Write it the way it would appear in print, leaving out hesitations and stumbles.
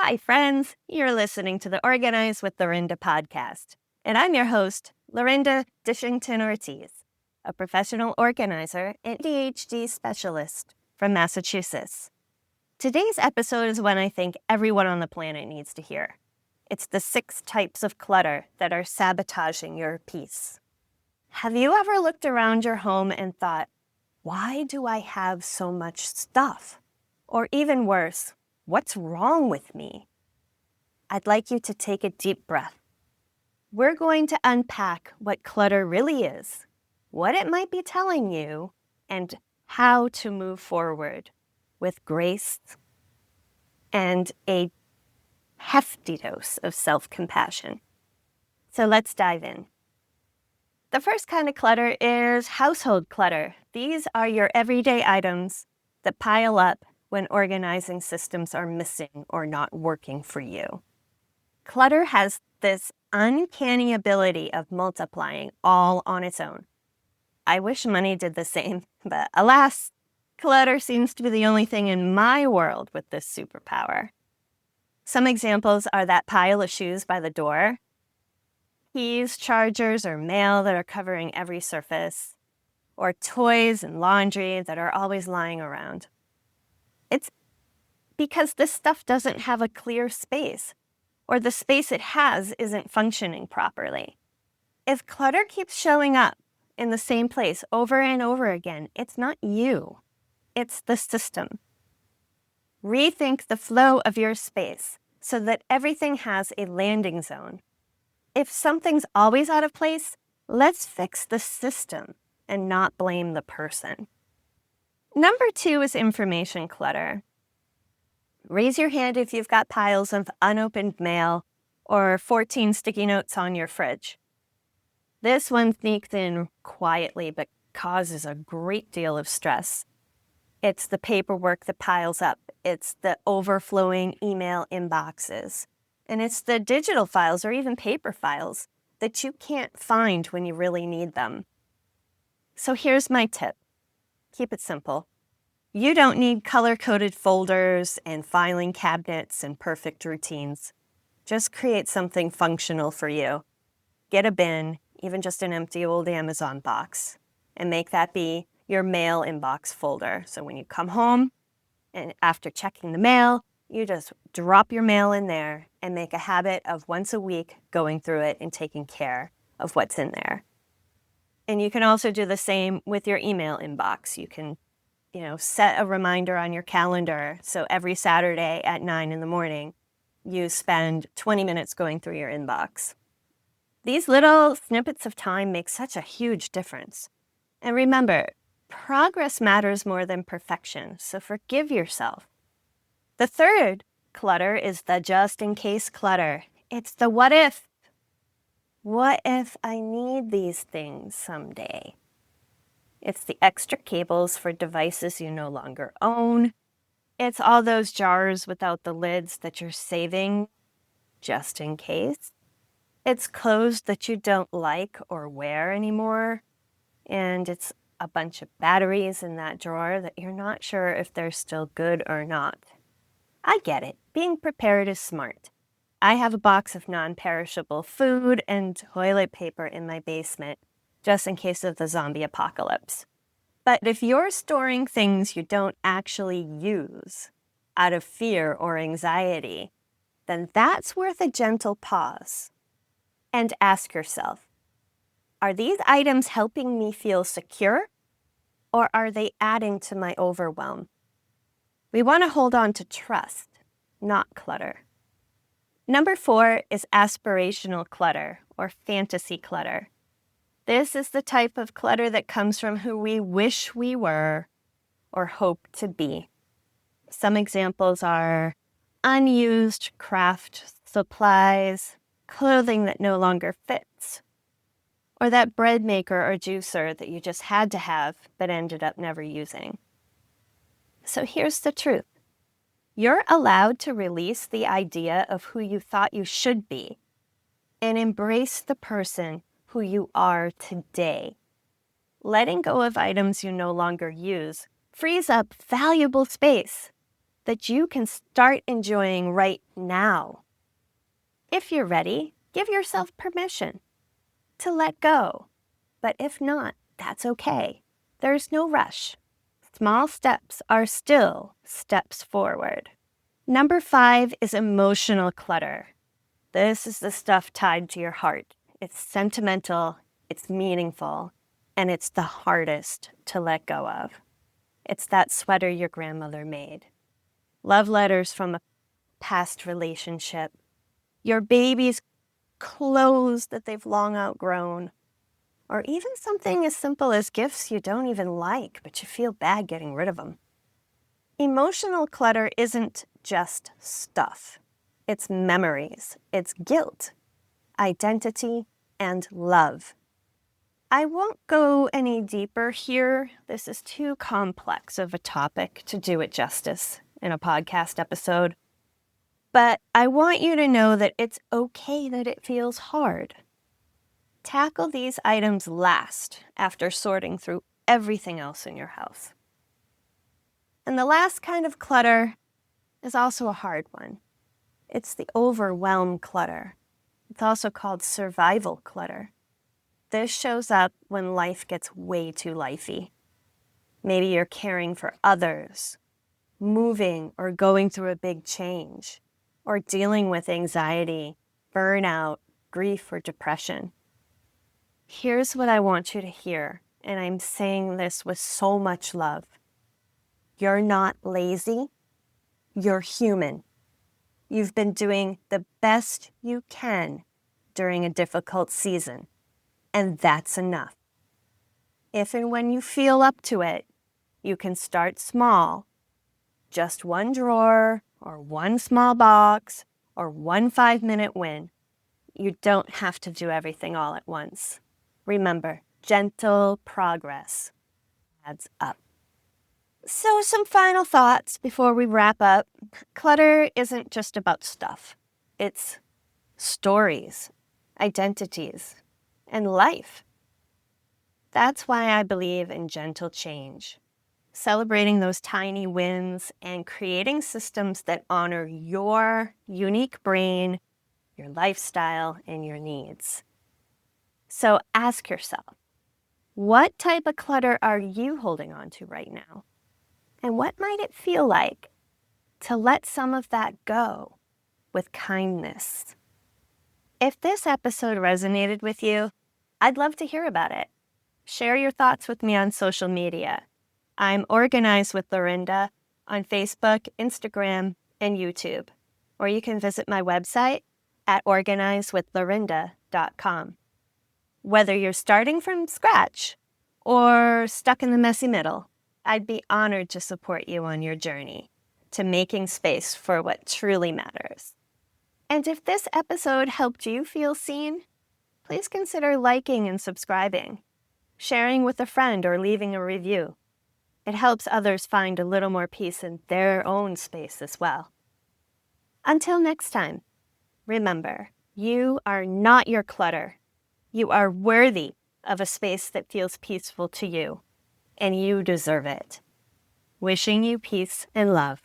Hi, friends. You're listening to the Organize with Lorinda podcast. And I'm your host, Lorinda Dishington Ortiz, a professional organizer and ADHD specialist from Massachusetts. Today's episode is one I think everyone on the planet needs to hear. It's the 6 types of clutter that are sabotaging your peace. Have you ever looked around your home and thought, why do I have so much stuff? Or even worse, what's wrong with me? I'd like you to take a deep breath. We're going to unpack what clutter really is, what it might be telling you, and how to move forward with grace and a hefty dose of self-compassion. So let's dive in. The first kind of clutter is household clutter. These are your everyday items that pile up when organizing systems are missing or not working for you. Clutter has this uncanny ability of multiplying all on its own. I wish money did the same, but alas, clutter seems to be the only thing in my world with this superpower. Some examples are that pile of shoes by the door, keys, chargers, or mail that are covering every surface, or toys and laundry that are always lying around. It's because this stuff doesn't have a clear space, or the space it has isn't functioning properly. If clutter keeps showing up in the same place over and over again, it's not you, it's the system. Rethink the flow of your space so that everything has a landing zone. If something's always out of place, let's fix the system and not blame the person. Number 2 is information clutter. Raise your hand if you've got piles of unopened mail or 14 sticky notes on your fridge. This one sneaks in quietly but causes a great deal of stress. It's the paperwork that piles up. It's the overflowing email inboxes. And it's the digital files or even paper files that you can't find when you really need them. So here's my tip. Keep it simple. You don't need color-coded folders and filing cabinets and perfect routines. Just create something functional for you. Get a bin, even just an empty old Amazon box, and make that be your mail inbox folder. So when you come home and after checking the mail, you just drop your mail in there and make a habit of once a week going through it and taking care of what's in there. And you can also do the same with your email inbox. You can, set a reminder on your calendar. So every Saturday at 9 in the morning, you spend 20 minutes going through your inbox. These little snippets of time make such a huge difference. And remember, progress matters more than perfection, so forgive yourself. The third clutter is the just-in-case clutter. It's the what if. What if I need these things someday? It's the extra cables for devices you no longer own. It's all those jars without the lids that you're saving just in case. It's clothes that you don't like or wear anymore. And it's a bunch of batteries in that drawer that you're not sure if they're still good or not. I get it. Being prepared is smart. I have a box of non-perishable food and toilet paper in my basement, just in case of the zombie apocalypse. But if you're storing things you don't actually use out of fear or anxiety, then that's worth a gentle pause. And ask yourself, are these items helping me feel secure, or are they adding to my overwhelm? We want to hold on to trust, not clutter. Number 4 is aspirational clutter or fantasy clutter. This is the type of clutter that comes from who we wish we were or hope to be. Some examples are unused craft supplies, clothing that no longer fits, or that bread maker or juicer that you just had to have but ended up never using. So here's the truth. You're allowed to release the idea of who you thought you should be and embrace the person who you are today. Letting go of items you no longer use frees up valuable space. that you can start enjoying right now. If you're ready, give yourself permission to let go. But if not, that's okay. There's no rush. Small steps are still steps forward. Number 5 is emotional clutter. This is the stuff tied to your heart. It's sentimental, it's meaningful, and it's the hardest to let go of. It's that sweater your grandmother made, love letters from a past relationship, your baby's clothes that they've long outgrown, or even something as simple as gifts you don't even like, but you feel bad getting rid of them. Emotional clutter isn't just stuff. It's memories, it's guilt, identity, and love. I won't go any deeper here. This is too complex of a topic to do it justice in a podcast episode. But I want you to know that it's okay that it feels hard. Tackle these items last after sorting through everything else in your house. And the last kind of clutter is also a hard one. It's the overwhelm clutter. It's also called survival clutter. This shows up when life gets way too lifey. Maybe you're caring for others, moving or going through a big change, or dealing with anxiety, burnout, grief, or depression. Here's what I want you to hear, and I'm saying this with so much love. You're not lazy. You're human. You've been doing the best you can during a difficult season, and that's enough. If and when you feel up to it, you can start small. Just one drawer, or one small box, or one 5-minute win. You don't have to do everything all at once. Remember, gentle progress adds up. So some final thoughts before we wrap up. Clutter isn't just about stuff. It's stories, identities, and life. That's why I believe in gentle change, celebrating those tiny wins and creating systems that honor your unique brain, your lifestyle, and your needs. So ask yourself, what type of clutter are you holding on to right now? And what might it feel like to let some of that go with kindness? If this episode resonated with you, I'd love to hear about it. Share your thoughts with me on social media. I'm Organized with Lorinda on Facebook, Instagram, and YouTube. Or you can visit my website at organizedwithlorinda.com. Whether you're starting from scratch or stuck in the messy middle, I'd be honored to support you on your journey to making space for what truly matters. And if this episode helped you feel seen, please consider liking and subscribing, sharing with a friend, or leaving a review. It helps others find a little more peace in their own space as well. Until next time, remember, you are not your clutter. You are worthy of a space that feels peaceful to you, and you deserve it. Wishing you peace and love.